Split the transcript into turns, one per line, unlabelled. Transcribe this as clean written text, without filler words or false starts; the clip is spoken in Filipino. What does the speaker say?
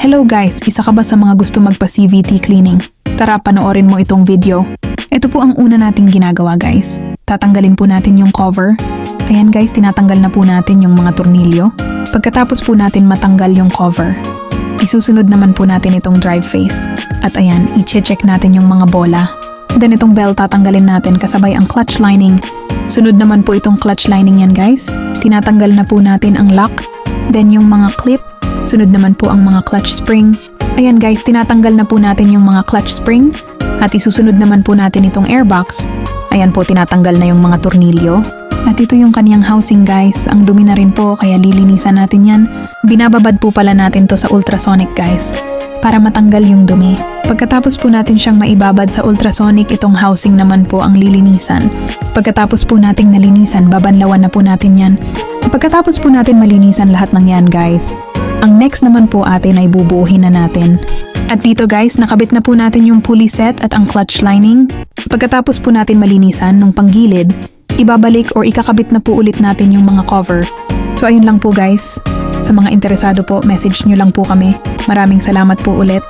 Hello guys, isa ka ba sa mga gusto magpa-CVT cleaning? Tara, panoorin mo itong video. Ito po ang una nating ginagawa guys. Tatanggalin po natin yung cover. Ayan guys, tinatanggal na po natin yung mga tornilyo. Pagkatapos po natin matanggal yung cover, isusunod naman po natin itong drive face. At ayan, i-check natin yung mga bola. Then itong belt tatanggalin natin kasabay ang clutch lining. Sunod naman po itong clutch lining yan guys. Tinatanggal na po natin ang lock. Then yung mga clip. Sunod naman po ang mga clutch spring. Ayan guys, tinatanggal na po natin yung mga clutch spring. At isusunod naman po natin itong airbox. Ayan po, tinatanggal na yung mga tornilyo. At ito yung kaniyang housing guys. Ang dumi na rin po, kaya lilinisan natin yan. Binababad po pala natin to sa ultrasonic guys, para matanggal yung dumi. Pagkatapos po natin siyang maibabad sa ultrasonic, itong housing naman po ang lilinisan. Pagkatapos po nating nalinisan, babanlawan na po natin yan. Pagkatapos po natin malinisan lahat ng yan guys, ang next naman po atin ay bubuuhin na natin. At dito guys, nakabit na po natin yung pulley set at ang clutch lining. Pagkatapos po natin malinisan nung panggilid, ibabalik or ikakabit na po ulit natin yung mga cover. So ayun lang po guys. Sa mga interesado po, message nyo lang po kami. Maraming salamat po ulit.